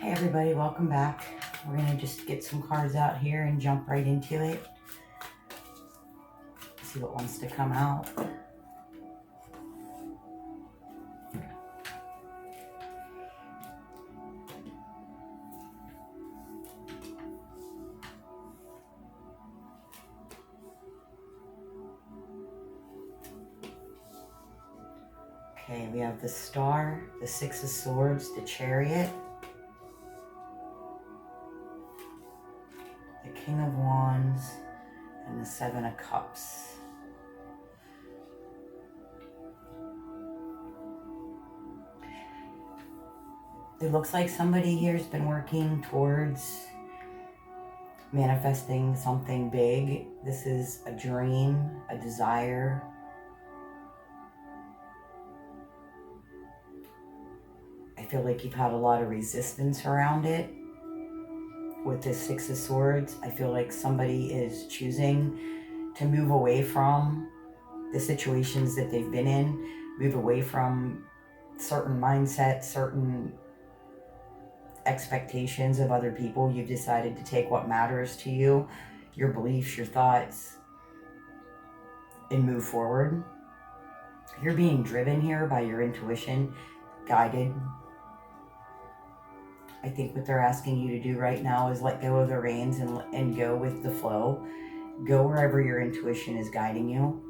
Hey everybody, welcome back. We're going to just get some cards out here and jump right into it. See what wants to come out. Okay, we have the Star, the Six of Swords, the Chariot, the King of Wands, and the Seven of Cups. It looks like somebody here has been working towards manifesting something big. This is a dream, a desire. I feel like you've had a lot of resistance around it. With this Six of Swords, I feel like somebody is choosing to move away from the situations that they've been in, move away from certain mindsets, certain expectations of other people. You've decided to take what matters to you, your beliefs, your thoughts, and move forward. You're being driven here by your intuition, guided. I think what they're asking you to do right now is let go of the reins and go with the flow. Go wherever your intuition is guiding you.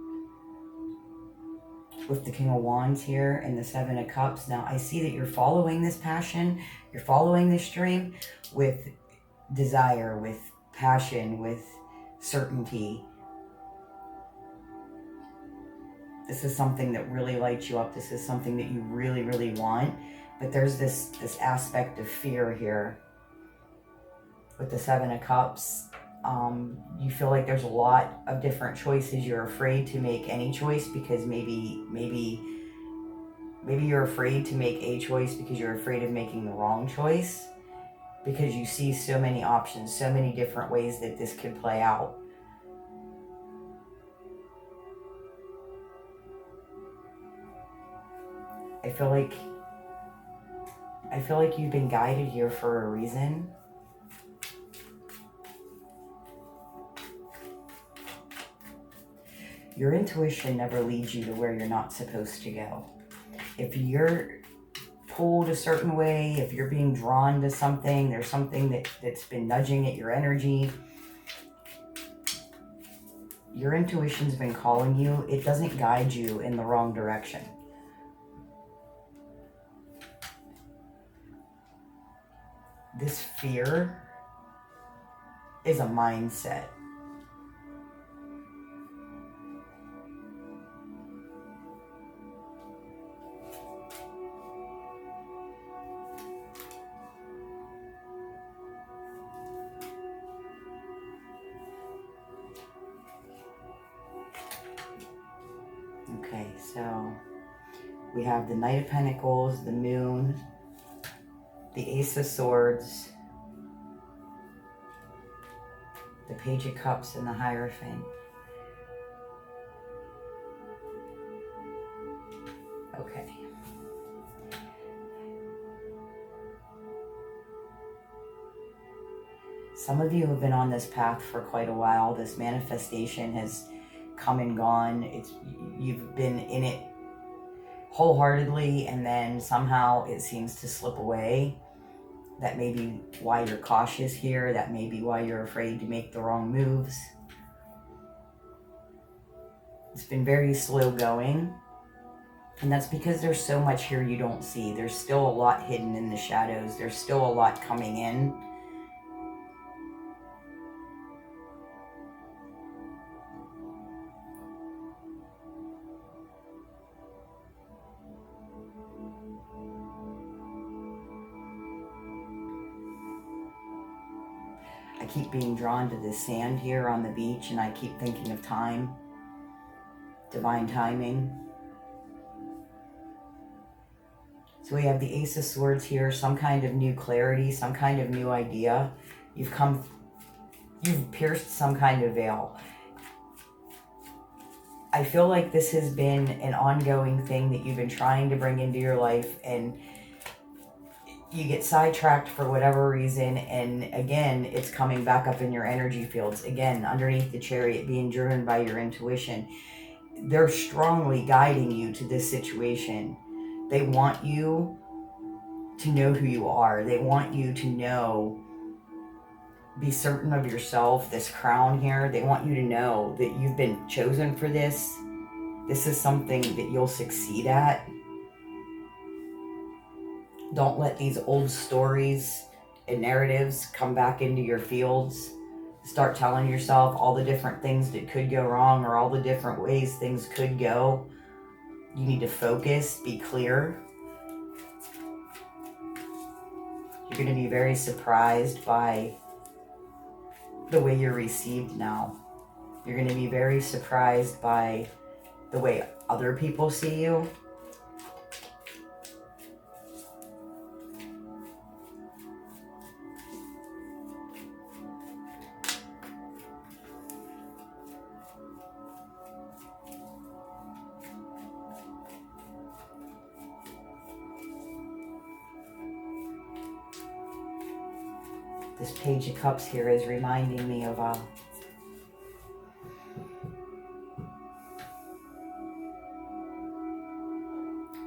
With the King of Wands here and the Seven of Cups, now I see that you're following this passion, you're following this dream with desire, with passion, with certainty. This is something that really lights you up. This is something that you really, really want. But there's this aspect of fear here. With the Seven of Cups, you feel like there's a lot of different choices. You're afraid to make any choice because maybe you're afraid to make a choice because you're afraid of making the wrong choice, because you see so many options, so many different ways that this could play out. I feel like you've been guided here for a reason. Your intuition never leads you to where you're not supposed to go. If you're pulled a certain way, if you're being drawn to something, there's something that's been nudging at your energy. Your intuition's been calling you. It doesn't guide you in the wrong direction. This fear is a mindset. Okay, so we have the Knight of Pentacles, the Moon, the Ace of Swords, the Page of Cups, and the Hierophant. Okay. Some of you have been on this path for quite a while. This manifestation has come and gone. You've been in it wholeheartedly, and then somehow it seems to slip away. That may be why you're cautious here. That may be why you're afraid to make the wrong moves. It's been very slow going. And that's because there's so much here you don't see. There's still a lot hidden in the shadows. There's still a lot coming in. I keep being drawn to this sand here on the beach, and I keep thinking of time, divine timing. So we have the Ace of Swords here, some kind of new clarity, some kind of new idea. You've pierced some kind of veil. I feel like this has been an ongoing thing that you've been trying to bring into your life, and you get sidetracked for whatever reason, and again, it's coming back up in your energy fields. Again, underneath the Chariot, being driven by your intuition. They're strongly guiding you to this situation. They want you to know who you are. They want you to know, be certain of yourself, this crown here. They want you to know that you've been chosen for this. This is something that you'll succeed at. Don't let these old stories and narratives come back into your fields. Start telling yourself all the different things that could go wrong, or all the different ways things could go. You need to focus, be clear. You're going to be very surprised by the way you're received now. You're going to be very surprised by the way other people see you. This Page of Cups here is reminding me of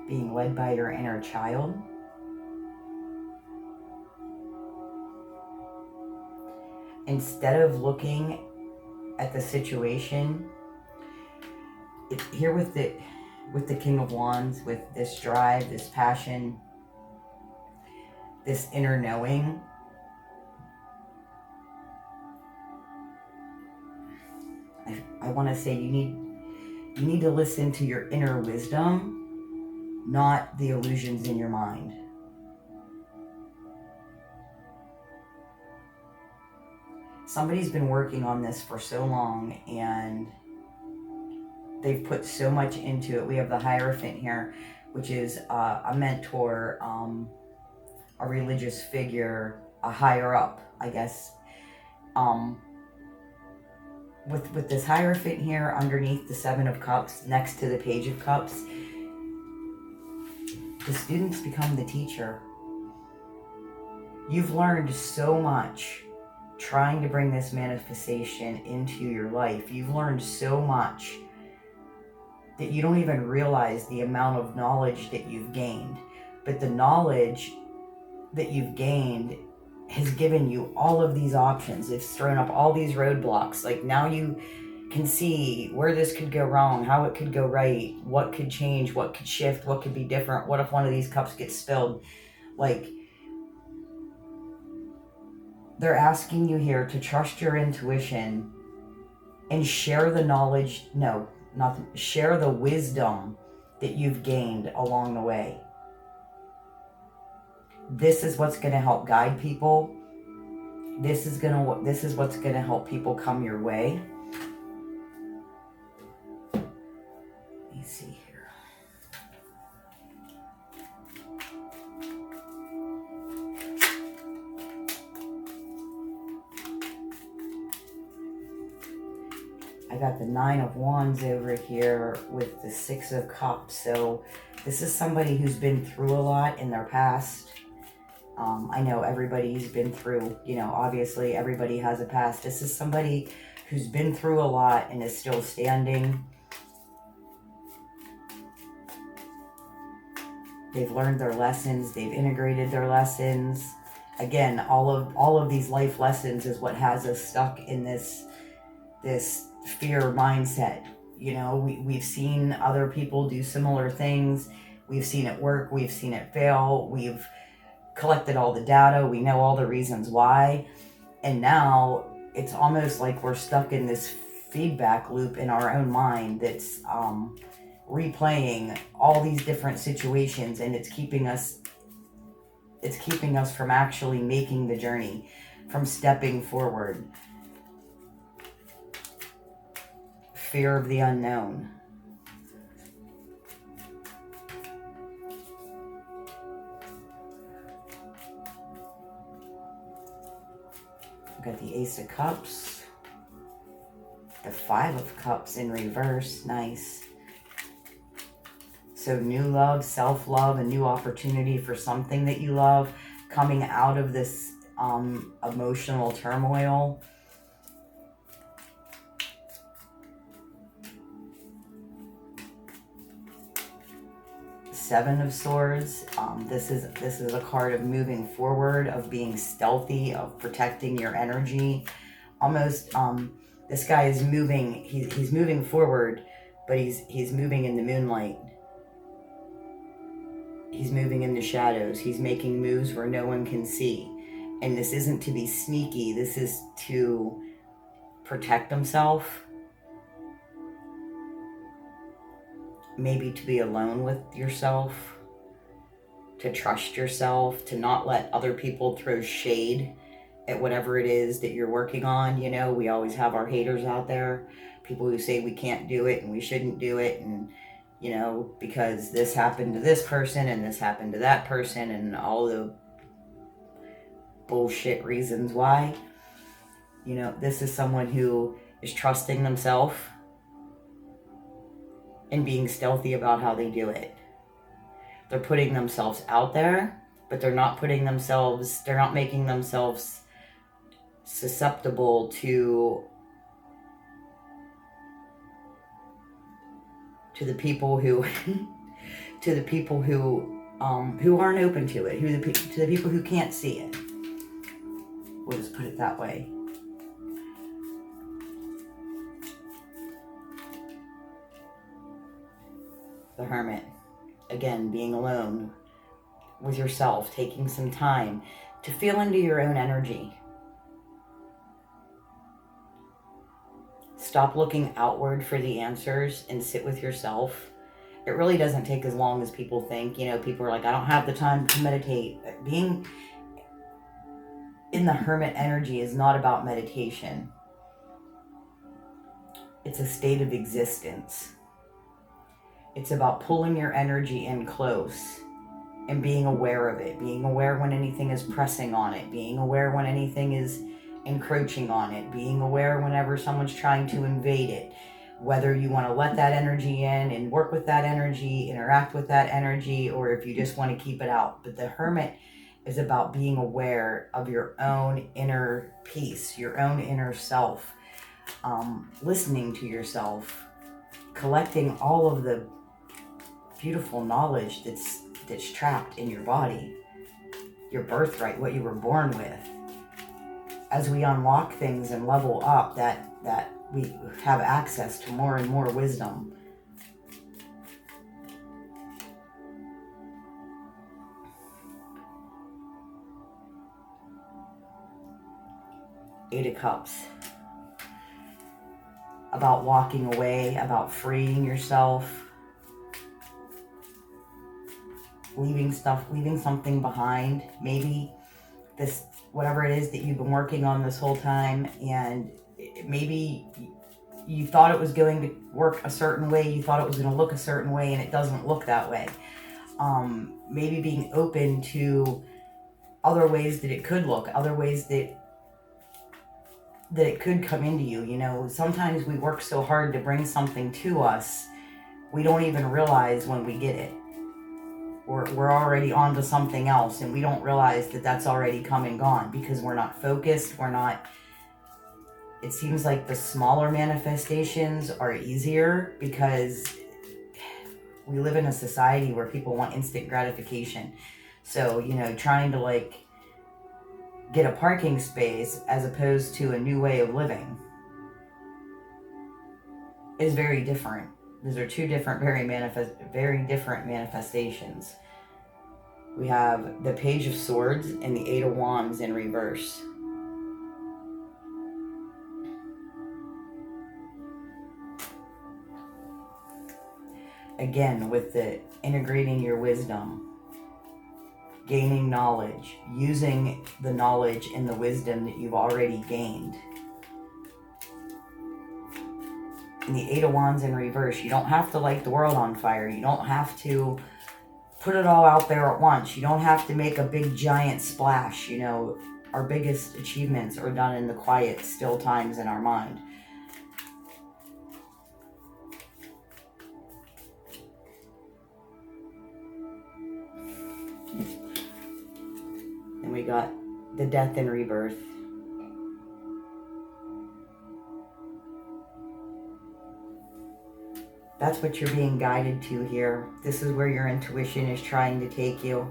being led by your inner child. Instead of looking at the situation, here with the King of Wands, with this drive, this passion, this inner knowing, I want to say you need to listen to your inner wisdom, not the illusions in your mind. Somebody's been working on this for so long, and they've put so much into it. We have the Hierophant here, which is a mentor, a religious figure, a higher up, I guess. With this Hierophant here underneath the Seven of Cups, next to the Page of Cups, the students become the teacher. You've learned so much trying to bring this manifestation into your life. You've learned so much that you don't even realize the amount of knowledge that you've gained. But the knowledge that you've gained has given you all of these options. It's thrown up all these roadblocks. Like, now you can see where this could go wrong, how it could go right, what could change, what could shift, what could be different, what if one of these cups gets spilled. Like, they're asking you here to trust your intuition and share the knowledge, share the wisdom that you've gained along the way. This is what's going to help guide people. This is what's going to help people come your way. Let me see here. I got the Nine of Wands over here with the Six of Cups. So this is somebody who's been through a lot in their past. I know everybody's been through, obviously everybody has a past. This is somebody who's been through a lot and is still standing. They've learned their lessons. They've integrated their lessons. Again, all of these life lessons is what has us stuck in this fear mindset. We've seen other people do similar things. We've seen it work. We've seen it fail. We've collected all the data. We know all the reasons why. And now it's almost like we're stuck in this feedback loop in our own mind that's replaying all these different situations, and it's keeping us from actually making the journey, from stepping forward. Fear of the unknown. We've got the Ace of Cups, the Five of Cups in reverse. Nice. So new love, self-love, a new opportunity for something that you love, coming out of this emotional turmoil. Seven of Swords. This is a card of moving forward, of being stealthy, of protecting your energy. Almost, this guy is moving. He's moving forward, but he's moving in the moonlight. He's moving in the shadows. He's making moves where no one can see. And this isn't to be sneaky. This is to protect himself. Maybe to be alone with yourself. To trust yourself. To not let other people throw shade at whatever it is that you're working on. You know, we always have our haters out there. People who say we can't do it and we shouldn't do it. And, you know, because this happened to this person and this happened to that person and all the bullshit reasons why. You know, this is someone who is trusting themselves and being stealthy about how they do it. They're putting themselves out there, but they're not making themselves susceptible to the people who who aren't open to it, to the people who can't see it. We'll just put it that way. The Hermit. Again, being alone with yourself, taking some time to feel into your own energy. Stop looking outward for the answers and sit with yourself. It really doesn't take as long as people think. You know, people are like, I don't have the time to meditate. Being in the Hermit energy is not about meditation. It's a state of existence. It's about pulling your energy in close and being aware of it, being aware when anything is pressing on it, being aware when anything is encroaching on it, being aware whenever someone's trying to invade it, whether you want to let that energy in and work with that energy, interact with that energy, or if you just want to keep it out. But the Hermit is about being aware of your own inner peace, your own inner self, listening to yourself, collecting all of the beautiful knowledge that's trapped in your body, your birthright, what you were born with. As we unlock things and level up, that we have access to more and more wisdom. Eight of Cups. About walking away, about freeing yourself, leaving something behind. Maybe this, whatever it is that you've been working on this whole time, and maybe you thought it was going to work a certain way, you thought it was going to look a certain way, and it doesn't look that way. Maybe being open to other ways that it could look, other ways that it could come into you. You know, sometimes we work so hard to bring something to us, we don't even realize when we get it. We're already on to something else, and we don't realize that that's already come and gone because we're not focused, it seems like the smaller manifestations are easier because we live in a society where people want instant gratification. So, you know, trying to like get a parking space as opposed to a new way of living is very different. Those are two different, very different manifestations. We have the Page of Swords and the Eight of Wands in reverse. Again, with the integrating your wisdom, gaining knowledge, using the knowledge and the wisdom that you've already gained. And the Eight of Wands in reverse, you don't have to light the world on fire. You don't have to put it all out there at once. You don't have to make a big giant splash. You know, our biggest achievements are done in the quiet, still times in our mind. Then we got the death and rebirth. That's what you're being guided to here. This is where your intuition is trying to take you.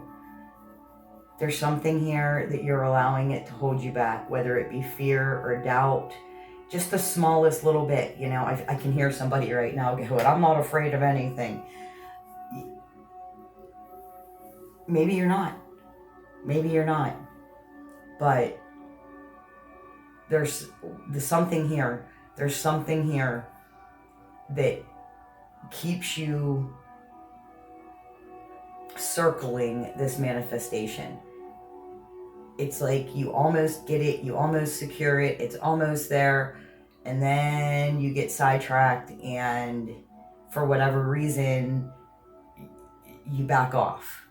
There's something here that you're allowing it to hold you back, whether it be fear or doubt, just the smallest little bit. You know, I can hear somebody right now go, I'm not afraid of anything. Maybe you're not. Maybe you're not. But there's something here. There's something here that keeps you circling this manifestation. It's like you almost get it, you almost secure it, it's almost there, and then you get sidetracked, and for whatever reason, you back off.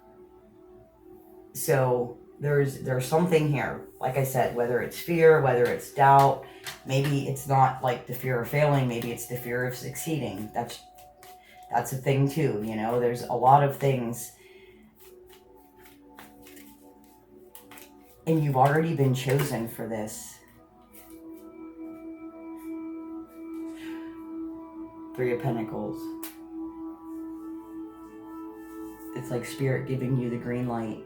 So there's something here, like I said, whether it's fear, whether it's doubt, maybe it's not like the fear of failing, maybe it's the fear of succeeding. That's a thing too, you know. There's a lot of things. And you've already been chosen for this. 3 of Pentacles. It's like Spirit giving you the green light.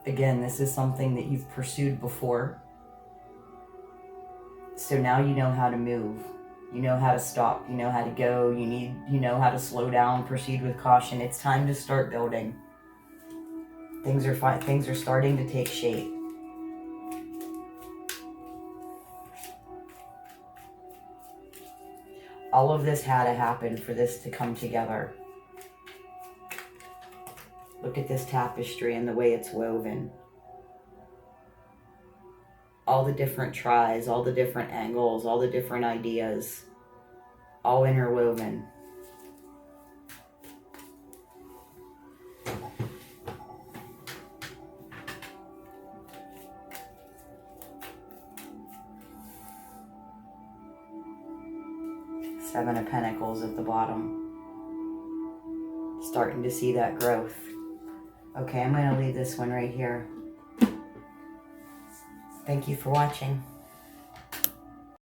Again, this is something that you've pursued before. So now you know how to move. You know how to stop. You know how to go. You know how to slow down, proceed with caution. It's time to start building. Things are starting to take shape. All of this had to happen for this to come together. Look at this tapestry and the way it's woven. All the different tries, all the different angles, all the different ideas, all interwoven. Seven of Pentacles at the bottom. Starting to see that growth. Okay, I'm going to leave this one right here. Thank you for watching.